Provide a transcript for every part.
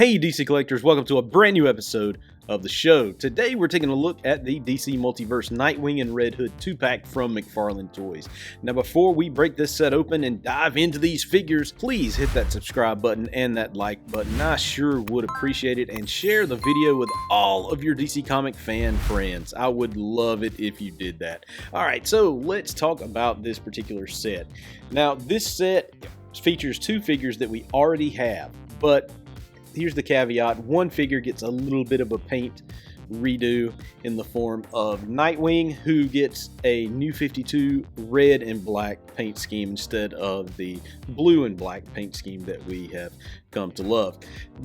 Hey DC Collectors, welcome to a brand new episode of the show. Today we're taking a look at the DC Multiverse Nightwing and Red Hood 2-pack from McFarlane Toys. Now before we break this set open and dive into these figures, please hit that subscribe button and that like button. I sure would appreciate it, and share the video with all of your DC Comic fan friends. I would love it if you did that. Alright, so let's talk about this particular set. Now this set features two figures that we already have, but here's the caveat: one figure gets a little bit of a paint redo in the form of Nightwing, who gets a new 52 red and black paint scheme instead of the blue and black paint scheme that we have come to love.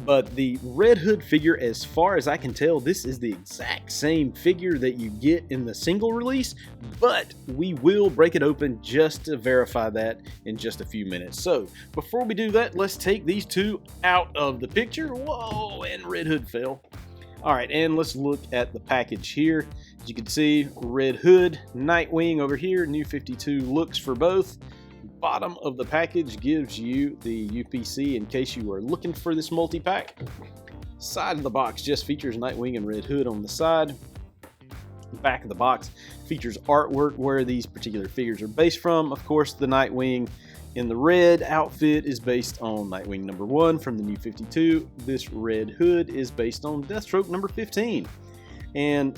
But the Red Hood figure, as far as I can tell, this is the exact same figure that you get in the single release, but we will break it open just to verify that in just a few minutes. So before we do that, let's take these two out of the picture. Whoa, and Red Hood fell. Alright, and let's look at the package here. As you can see, Red Hood, Nightwing over here, new 52 looks for both. Bottom of the package gives you the UPC in case you are looking for this multi-pack. Side of the box just features Nightwing and Red Hood on the side. Back of the box features artwork where these particular figures are based from. Of course, the Nightwing in the red outfit is based on Nightwing number 1 from the new 52. This Red Hood is based on Deathstroke number 15. And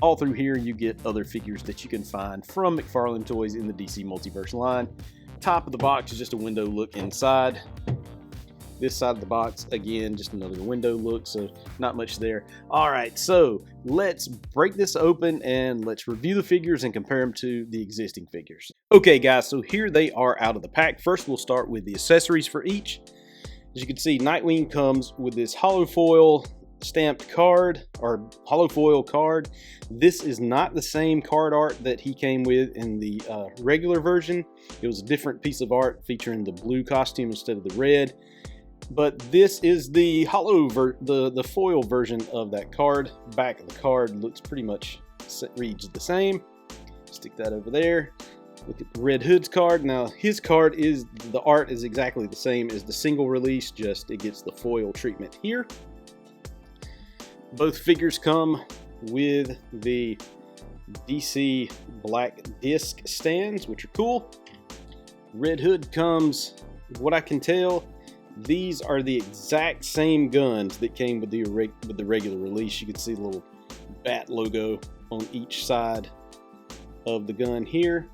all through here you get other figures that you can find from McFarlane Toys in the DC Multiverse line. Top of the box is just a window look inside. This side of the box, again, just another window look, so not much there. Alright, so let's break this open and let's review the figures and compare them to the existing figures. Okay guys, so here they are out of the pack. First we'll start with the accessories for each. As you can see, Nightwing comes with this hollow foil stamped card, or hollow foil card. This is not the same card art that he came with in the regular version. It was a different piece of art featuring the blue costume instead of the red. But this is the the foil version of that card. Back of the card looks pretty much, reads the same. Stick that over there. Look at the Red Hood's card. Now his card is, the art is exactly the same as the single release, just it gets the foil treatment here. Both figures come with the DC black disc stands, which are cool. Red Hood comes, what I can tell, these are the exact same guns that came with the regular release. You can see the little bat logo on each side of the gun here.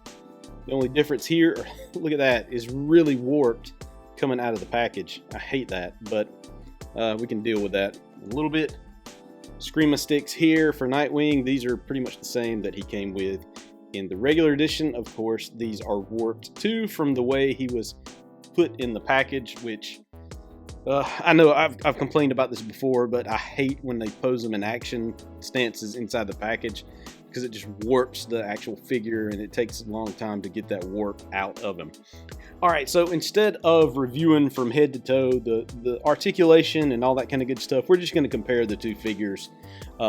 The only difference here, look at that, is really warped coming out of the package. I hate that, but we can deal with that a little bit. Screama sticks here for Nightwing. These are pretty much the same that he came with in the regular edition. Of course, these are warped too from the way he was put in the package, which I know I've complained about this before, but I hate when they pose them in action stances inside the package, because it just warps the actual figure and it takes a long time to get that warp out of him. Alright, so instead of reviewing from head to toe the articulation and all that kind of good stuff, we're just going to compare the two figures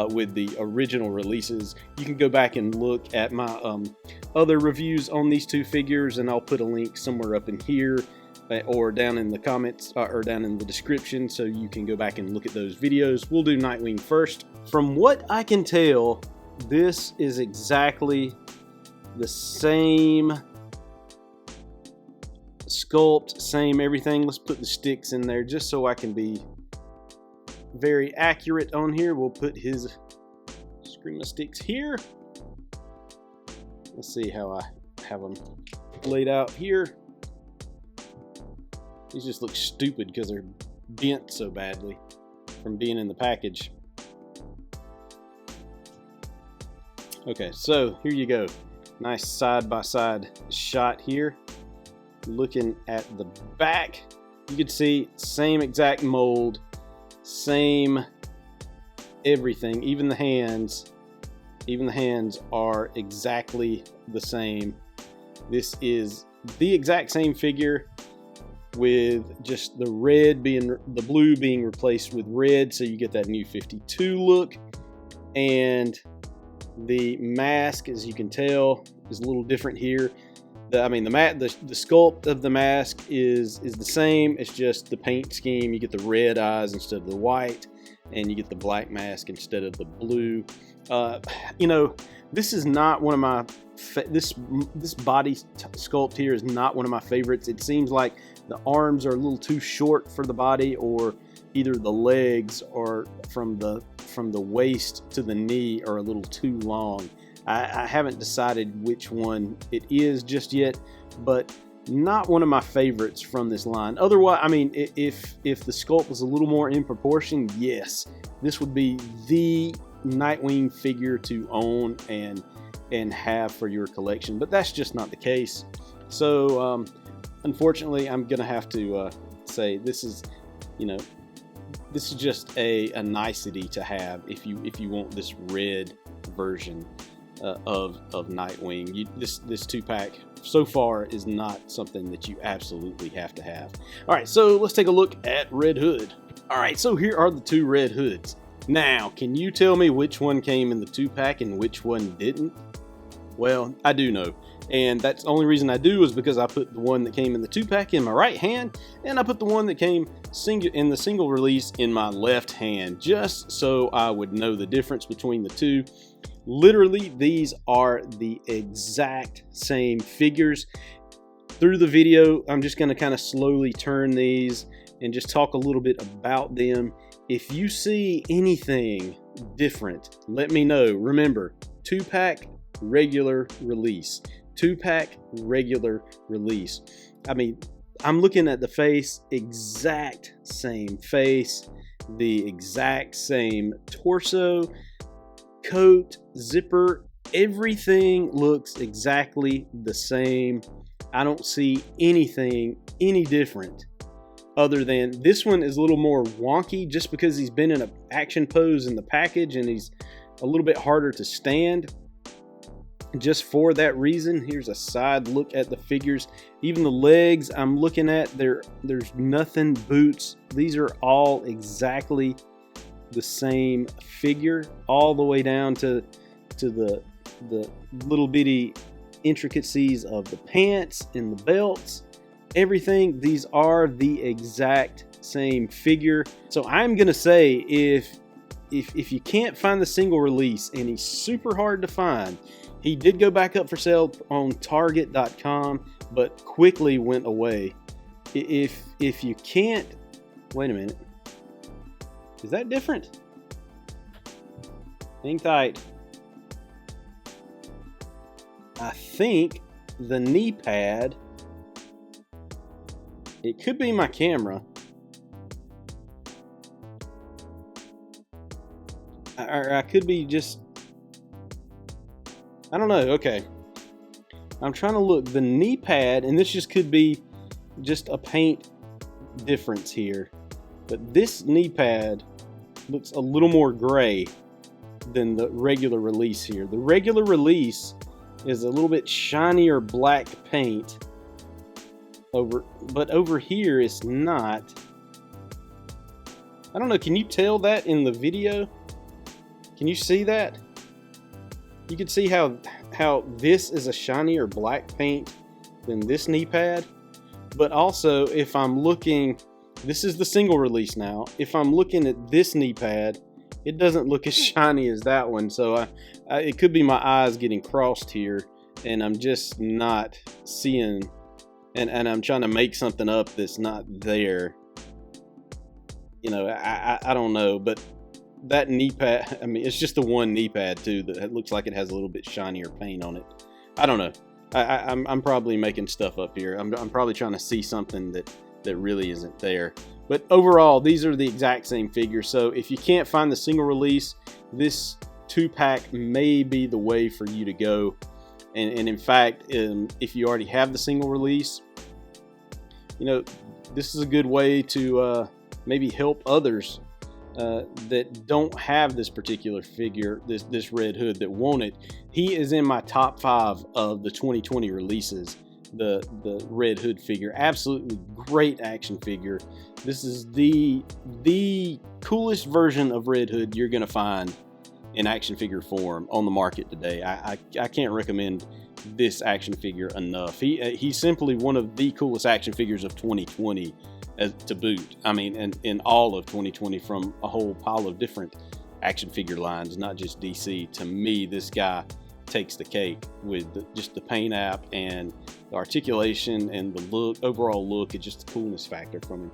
with the original releases. You can go back and look at my other reviews on these two figures, and I'll put a link somewhere up in here or down in the comments or down in the description, so you can go back and look at those videos. We'll do Nightwing first. From what I can tell, this is exactly the same sculpt, same everything. Let's put the sticks in there just so I can be very accurate on here. We'll put his Screama sticks here. Let's see how I have them laid out here. These just look stupid because they're bent so badly from being in the package. Okay, so here you go. Nice side-by-side shot here. Looking at the back, you can see same exact mold, same everything, even the hands are exactly the same. This is the exact same figure, with just the blue being replaced with red, so you get that new 52 look. And the mask, as you can tell, is a little different here. The sculpt of the mask is the same. It's just the paint scheme. You get the red eyes instead of the white, and you get the black mask instead of the blue. This is not one of my this body sculpt here is not one of my favorites. It seems like the arms are a little too short for the body, or either the legs or from the waist to the knee are a little too long. I haven't decided which one it is just yet, but not one of my favorites from this line. Otherwise, I mean, if the sculpt was a little more in proportion, yes, this would be the Nightwing figure to own and have for your collection, but that's just not the case. So unfortunately, I'm gonna have to say this is just a nicety to have if you want this red version of Nightwing. This 2-pack so far is not something that you absolutely have to have. All right, so let's take a look at Red Hood. All right, so here are the 2 Red Hoods. Now, can you tell me which one came in the 2-pack and which one didn't? Well, I do know, and that's the only reason I do is because I put the one that came in the 2-pack in my right hand, and I put the one that came in the single release in my left hand, just so I would know the difference between the two. Literally, these are the exact same figures. Through the video, I'm just going to kind of slowly turn these and just talk a little bit about them. If you see anything different, let me know. Remember, 2-pack, regular release. 2-pack, regular release. I mean, I'm looking at the face, exact same face, the exact same torso, coat, zipper, everything looks exactly the same. I don't see anything any different, other than this one is a little more wonky just because he's been in an action pose in the package and he's a little bit harder to stand. Just for that reason, here's a side look at the figures. Even the legs I'm looking at, there's nothing boots. These are all exactly the same figure, all the way down to the little bitty intricacies of the pants and the belts. Everything, these are the exact same figure. So I'm gonna say if you can't find the single release, and he's super hard to find, he did go back up for sale on Target.com, but quickly went away. If you can't, wait a minute. Is that different? Hang tight. I think the knee pad, it could be my camera. I could be just, I don't know. Okay. I'm trying to look. The knee pad, and this just could be just a paint difference here, but this knee pad looks a little more gray than the regular release here. The regular release is a little bit shinier black paint but over here it's not. I don't know, can you tell that in the video? Can you see that? You can see how this is a shinier black paint than this knee pad. But also, if I'm looking, this is the single release now. If I'm looking at this knee pad, it doesn't look as shiny as that one. So it could be my eyes getting crossed here, and I'm just not seeing, and I'm trying to make something up that's not there. You know, I don't know, but that knee pad, I mean, it's just the one knee pad too that looks like it has a little bit shinier paint on it. I don't know. I'm probably making stuff up here. I'm probably trying to see something that really isn't there. But overall, these are the exact same figure. So if you can't find the single release, this 2-pack may be the way for you to go. And in fact, if you already have the single release, you know, this is a good way to maybe help others that don't have this particular figure, this Red Hood, that want it. He is in my top 5 of the 2020 releases. The Red Hood figure, absolutely great action figure. This is the coolest version of Red Hood you're gonna find in action figure form on the market today. I can't recommend this action figure enough. He's simply one of the coolest action figures of 2020 to boot. I mean, and in all of 2020 from a whole pile of different action figure lines, not just DC. To me, this guy takes the cake with just the paint app and the articulation and the look, overall look. It's just the coolness factor from him.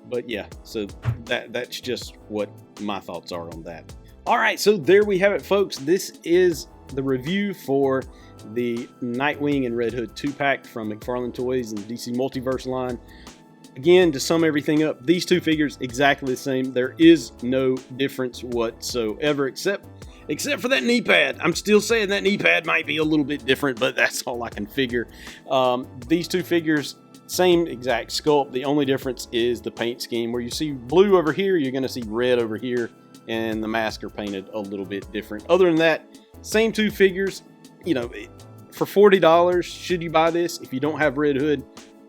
But yeah, so that's just what my thoughts are on that. All right, so there we have it, folks. This is the review for the Nightwing and Red Hood 2-pack from McFarlane Toys and the DC Multiverse line. Again, to sum everything up, these two figures exactly the same. There is no difference whatsoever, except for that knee pad. I'm still saying that knee pad might be a little bit different, but that's all I can figure. These two figures, same exact sculpt. The only difference is the paint scheme. Where you see blue over here, you're going to see red over here, and the masks are painted a little bit different. Other than that, same two figures. You know, for $40, should you buy this? If you don't have Red Hood,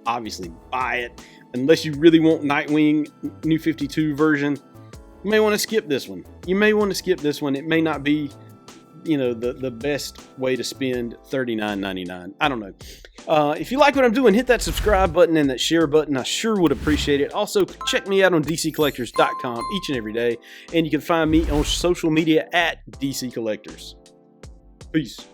obviously buy it. Unless you really want Nightwing New 52 version, you may want to skip this one. You may want to skip this one. It may not be, you know, the best way to spend $39.99. I don't know. If you like what I'm doing, hit that subscribe button and that share button. I sure would appreciate it. Also, check me out on DCCollectors.com each and every day. And you can find me on social media at DCCollectors. Peace.